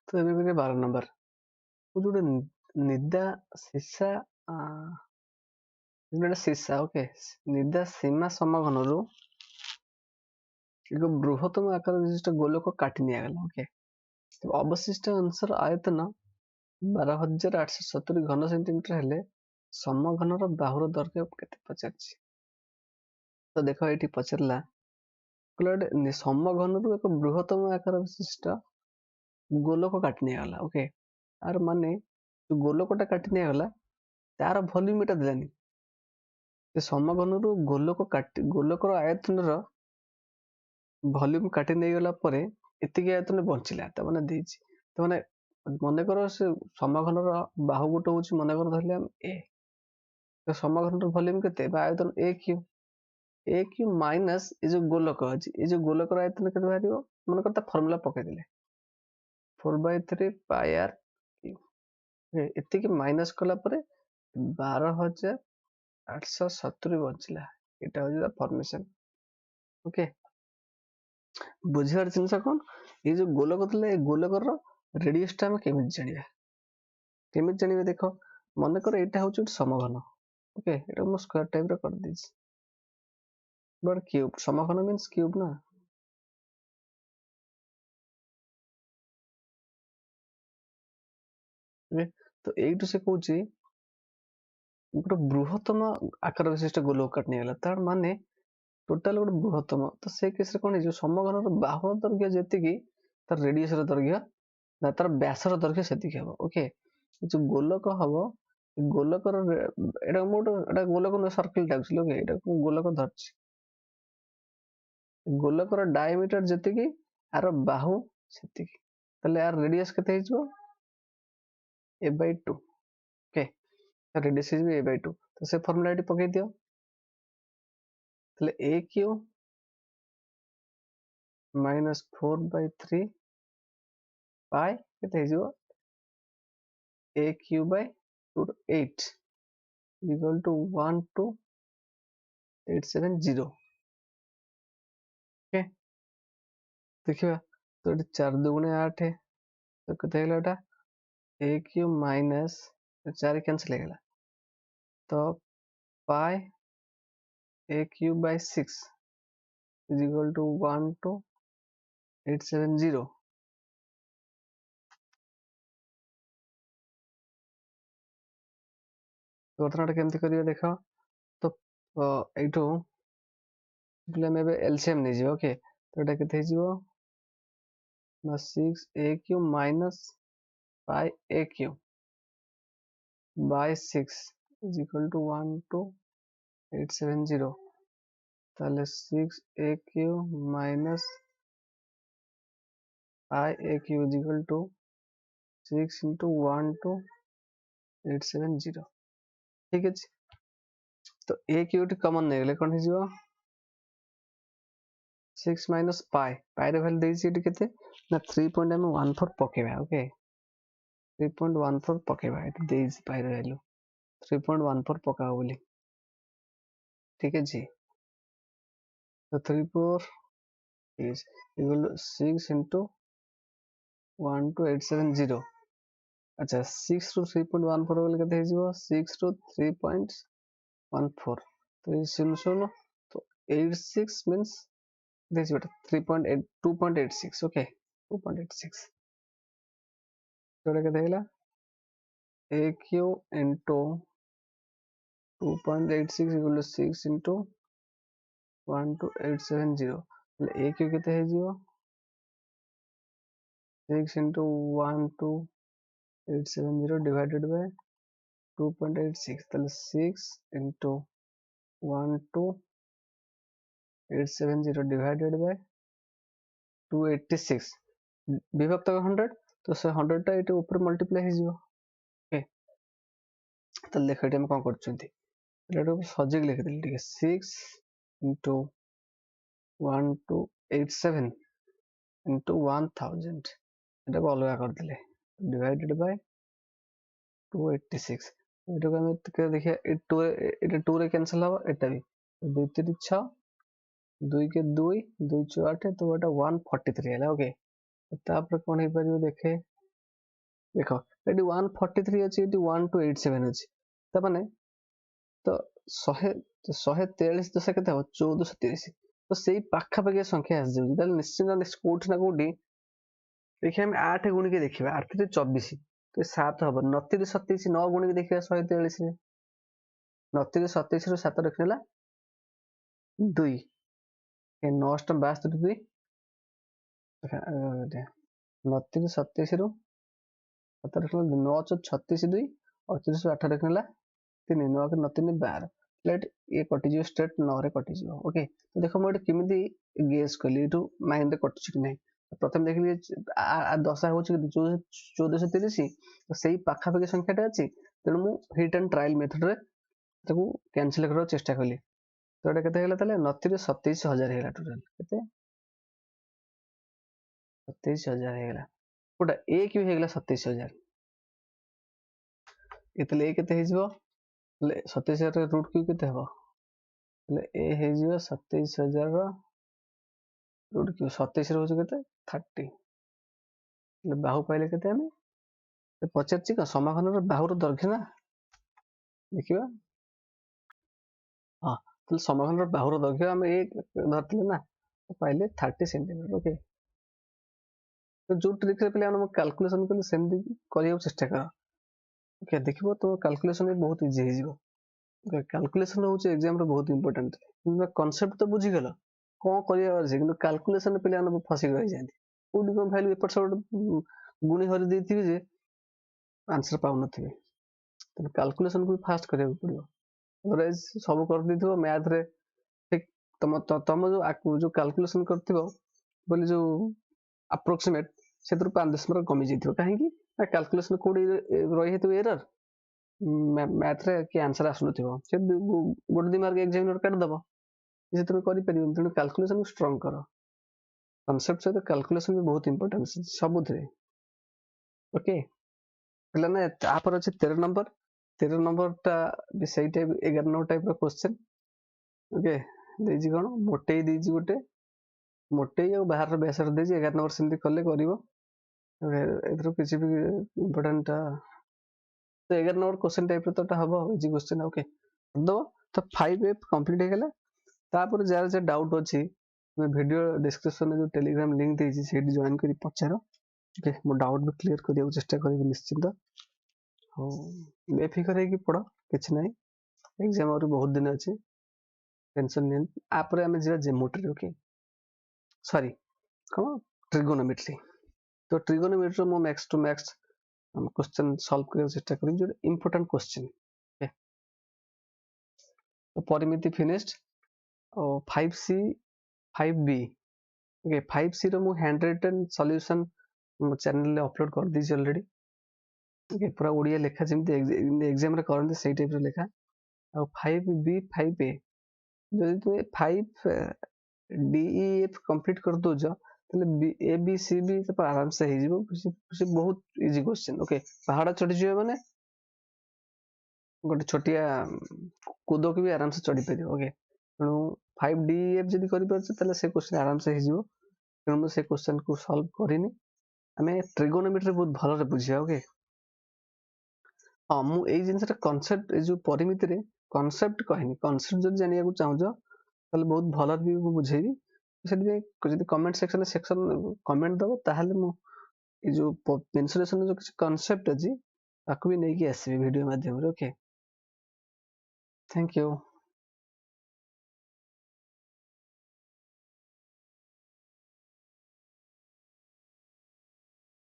तो ଏବେ କରିବେ 12 ନମ୍ବର। ଗୋଟେ ନିଦା ସୀସା ଗୋଟେ ସୀସା ଓକେ ନିଦା ସୀମା ସମଘନରୁ ଏକ ବୃହତ୍ତମ ଆକାର ବିଶିଷ୍ଟ ଗୋଲକ କାଟି ନିଆଗଲା। ଓକେ ଅବଶିଷ୍ଟ ଅଂଶର ଆୟତନ 12,870 ଘନ ସେଣ୍ଟିମିଟର ହେଲେ ସମଘନର ବାହୁର ଦୈର୍ଘ୍ୟ କେତେ ପଚାରିଛି। ତ ଦେଖ ଏଇଠି ପଚାରିଲା ଗୋଟେ ସମଘନରୁ ଏକ ବୃହତ୍ତମ ଆକାର ବିଶିଷ୍ଟ ଗୋଲକ କାଟି ନିଆଗଲା। ଓକେ ତାର ମାନେ ଯୋଉ ଗୋଲକଟା କାଟି ନିଆଗଲା ତାର ଭଲ୍ୟୁମ ଏଟା ଦେଲାନି। ସେ ସମଘନରୁ ଗୋଲକର ଆୟତନର ଭଲ୍ୟୁମ କାଟି ନେଇଗଲା ପରେ ଏତିକି ଆୟତନ ବଞ୍ଚିଲା ତା ମାନେ ଦେଇଛି। ତ ମାନେ ମନେକର ସେ ସମଘନର ବାହୁ ଗୋଟେ ହଉଛି ମନେକର ଧରିଲେ ଆମେ ଏ ତ ସମଘନର ଭଲ୍ୟୁମ କେତେ ବା ଆୟତନ ଏ କ୍ୟୁ ମାଇନସ ଏ ଯୋଉ ଗୋଲକ ଅଛି ଏ ଯୋଉ ଗୋଲକର ଆୟତନ କେତେ ବାହାରିବ ମନେକର ତା ଫର୍ମୁଲା ପକେଇଦେଲେ 4/3 ପାଇ ଆର କ୍ୟୁ ଏତିକି ମାଇନସ କଲା ପରେ 12,870 ବଞ୍ଚିଲା। ଏଟା ହଉଛି ତା ଫର୍ମେସନ। ଓକେ ବୁଝିବାର ଜିନିଷ କଣ ଏଇ ଯୋଉ ଗୋଲକ ଥିଲା ଏ ଗୋଲକର ରେଡିୟସ ଟା ଆମେ କେମିତି ଜାଣିବେ ଦେଖ ମନେକର ଏଇଟା ହଉଛି ଗୋଟେ ସମଘନ। ଓକେ ଏଟା ମୁଁ ସ୍କ୍ୱାର ଟାଇପ ର କରିଦେଇଛି ବଟ କ୍ୟୁବ ସମଘନ ମିନ୍ସ କ୍ୟୁବ ନା। ତ ଏଇଠୁ ସେ କହୁଛି ଗୋଟେ ବୃହତ୍ତମ ଆକାର ବିଶିଷ୍ଟ ଗୋଲକ କାଟି ନେଇଗଲା ତାର ମାନେ ଟୋଟାଲ ଗୋଟେ ବୃହତ୍ତମ। ତ ସେ କେସରେ କଣ ହେଇଯିବ ସମଘନର ବାହୁର ଦୈର୍ଘ୍ୟ ଯେତିକି ତାର ରେଡିୟସ ର ଦୈର୍ଘ୍ୟ ନା ତାର ବ୍ୟାସର ଦୈର୍ଘ୍ୟ ସେତିକି ହବ। ଓକେ ଯୋଉ ଗୋଲକ ହବ ଗୋଲକର ଏଟା ମୁଁ ଏଟା ଗୋଲକ ସର୍କିଲ ଟାକୁଛି। ଓକେ ଏଟା ମୁଁ ଗୋଲକ ଧରିଛି ଗୋଲକର ଡାଇମିଟର ଯେତିକି ଆର ବାହୁ ସେତିକି ତାହେଲେ ଆର ରେଡିୟସ କେତେ ହେଇଯିବ a/2। ଓକେ ରେଡିୟସ ହେଇଯିବ a/2। ତ ସେ ଫର୍ମୁଲା ଏଠି ପକେଇ ଦିଅ ତାହେଲେ a କ୍ୟୁ ମାଇନସ 4/3 ପାଇ କେତେ ହେଇଯିବ a Q Bai 8 equal to 12870। Okay ଦେଖିବା ତ ଏଠି 4 2 8 ତ କେତେ ହେଇଗଲା ଏଟା a କ୍ୟୁ ମାଇନସ 4 କ୍ୟାନ୍ସଲ ହେଇଗଲା ତ ପାଇ a Q Bai 6 is equal to 12870। ବର୍ତ୍ତମାନ କେମିତି କରିବେ ଦେଖ ତ ଏଇଠୁ ଆମେ ଏବେ ଏଲସିଏମ ନେଇଯିବା। ଓକେ ତ ଏଟା କେତେ ହେଇଯିବ ନା 6 a କ୍ୟୁ ମାଇନସ ପାଇ a Q by 6 is equal to 12870। তাহলে 6 a Q minus I a Q is equal to 6 into 12870। ठीक है तो a क्यू कमन नहीं गले कौन हो 6 minus pi pi रे वैल्यू देइछि एटी केते ना 3.14 पकेबा। ओके 3.14 पकेबा एटी देइछि pi रे वैल्यू 3.14 पकाओ बोली। ठीक है जी तो 34 is equal to 6 into 12870। अच्छा 6 ରୁ 3.14 बोले केते हो 6 ରୁ 3.14 तो ये 0 तो 86 means this is 3.8 2.86। ओके 2.86 जोड़ा केते हैला a Q into 2.86 equal to 6 into 12870 a Q केते है जीवो 6 into 12870 divided by 2.86 তাহলে 6 into 12870 divided by 286 विभक्त 100 तो से 100 टा एटे ऊपर मल्टीप्लाई हो जीवो। ओके तो देखो एटे हम कोन करछंती एटा सजिक लिख देली ठीक है 6 into 1287 into 1000 एटा को अलग कर देले डिवाइडेड बाय 286 एटा को हम देखिए 2 एटा 2 रे कैंसिल हो एटा भी 2 3 6 2 के 2 2 4 8 तो एटा 143 है। ओके तापर कोन हे परियो देखे ଦେଖ ଏଠି 143 ଅଛି, ଏଠି 1287 ଅଛି, ତା ମାନେ ତ 143 ଦଶା କେତେ ହବ 1430, ତ ସେଇ ପାଖାପାଖି ସଂଖ୍ୟା ଆସିଯାଉଛି। ତାହେଲେ ନିଶ୍ଚିନ୍ତ କୋଉଠି ନା କୋଉଠି ଦେଖିବା ଆମେ 8 ଗୁଣିକି ଦେଖିବା, 8 ରେ 24 ତ 7 ହବ, 29 ରେ 27 9 ଗୁଣିକି ଦେଖିବା 143 ରେ, 29 ରେ 27 ରୁ 7 ରଖିଦେଲା 2, 9 ଟା 72 2, 29 ରେ 27 ରୁ 7 ରଖିଦେଲା 9 36 2, 38 ରୁ 8 ରଖିଦେଲା 3, 9 9 3 12, लेट ये कटिଯିବ स्ट्रेट 9 रे कटिଯିବ। ओके, तो देखो मैं केमिति गेस कली एठू माइंड रे कटुछ कि नहीं, प्रथम देखली दशा होछ 1430, तो सेही पाखापाखि संख्याटा अछि, तेणु मु हिट एंड ट्रायल मेथड रे ताकू कैंसिल करबार चेष्टा कली, तो एटा केते हेला ताले 29 रे 27000 हेला, टोटल केते 27000 हेला, कोटा ए क्यू हेगला 27000, एतले ए केते हेजिबो, 27000 रे रूट क्यू केते हबो, ए हेजिबो 27000 रो रूट क्यू, 27 रे होछ केते 30, बाहु पाइले केते हमें पचारछि का समाघनर बाहुर दैर्घ्य ना, देखिबा हाँ, तो समाघनर बाहुर दैर्घ्य हमें एक धरथिले ना, तो पाइले 30 सेंटीमीटर। ओके, तो जो ट्रिक रे पहिले हम कैलकुलेशन कले सेमती करिया चेष्टा कर। ओके, देखिबो तो कैलकुलेशन बहुत इजी हे जिवो। ओके, कैलकुलेशन होचे एग्जाम रे बहुत इंपोर्टेंट, तुम कांसेप्ट तो बुझी गेलो कोन करिया अछि, किंतु कैलकुलेशन पहिले हम फसी रहि जांती, कोडी को वैल्यू एपट सब गुणी हरि देथिबे जे आंसर पाउ नथिबे, तो कैलकुलेशन को फास्ट करिया पड़ियो, अदरवाइज सब कर देथिबो मैथ रे ठीक, तम जो कैलकुलेशन करथिबो बोली जो अप्रोक्सीमेट सेतु 5-10 मार्क कमी जइथिबो, काहे कि कैलकुलेशन कोडी रहि हेतु एरर मैथ रे कि आंसर आसु नथिबो, से गोटे 2 मार्क एग्जामिनर काट दबो, जे तुम करि परिबो, तेणु कैलकुलेशन को स्ट्रांग करो, कांसेप्ट से तो कैलकुलेशन भी बहुत इंपोर्टेंट सबुथिरे। ओके, हला ना तापर अछि 13 नंबर टा भी सही टाइप 11 नंबर टाइप रो क्वेश्चन। ओके, देजी कोन मोटेई देजी गोटे, मोटेई और बाहर रो बेसर देजी 11 नंबर सेमती कले करिवो, एथरो किछि भी इंपोर्टेंट, तो 11 नंबर क्वेश्चन टाइप रो तो हबो इजी क्वेश्चन। ओके दो, तो 5F कंप्लीट हे गेला, तापर जार जे डाउट अछि मैं वीडियो डिस्क्रिप्शन में जो टेलीग्राम लिंक देछि सेठी जॉइन करी पचारो। ओके, मो डाउट भी क्लियर करिया चेष्टा करिबि निश्चिंत, हो बेफिकर है कि पढ़ो, किछ नै, एग्जाम और बहुत दिन अछि, टेंशन नै। आपरे हमें जे ज्योमेट्री, ओके सॉरी कोन ट्रिगोनोमेट्री, तो ट्रिगोनोमेट्री मो max to max question solve करिया चेष्टा करिबि, जो इंपोर्टेंट क्वेश्चन। ओके, तो परिमिति फिनिश्ड, और 5C 5B, ओके 5C रो मु हैंड रिटन सॉल्यूशन मो चैनल ले अपलोड कर दी ऑलरेडी। ओके, पूरा ओडिया लेखा जेमती एग्जाम रे करंती सेही टाइप रो लेखा, और 5B 5A जदि तुम 5DEF कंप्लीट कर दोज ताले ABCD तो आराम से हे जिवो, से बहुत इजी क्वेश्चन। ओके, पहाड़ चढ़ी जिवे माने गोटे छोटिया कूदो के भी आराम से चढ़ी परियो। ओके, तेणु 5DEF जदि करि परछ ताले से क्वेश्चन आराम से हे जिवो, तेणु से क्वेश्चन को सॉल्व करिनी, हमें ट्रिगोनोमेट्री बहुत भलो रे बुझिया। ओके, हाँ मु एई जिंसटा कांसेप्ट ए जो परिमिति रे कांसेप्ट कहनी, कांसेप्ट जदि जानिया को चाहूजो ताले बहुत भलो भी बुझेबी, सेति जदि कमेंट सेक्शन कमेंट दबो ताहले मु ए जो पेंसिलेशन जो किछ कांसेप्ट अछि ताकू भी नै कि आसीबी वीडियो माध्यम रे। Okay, thank you.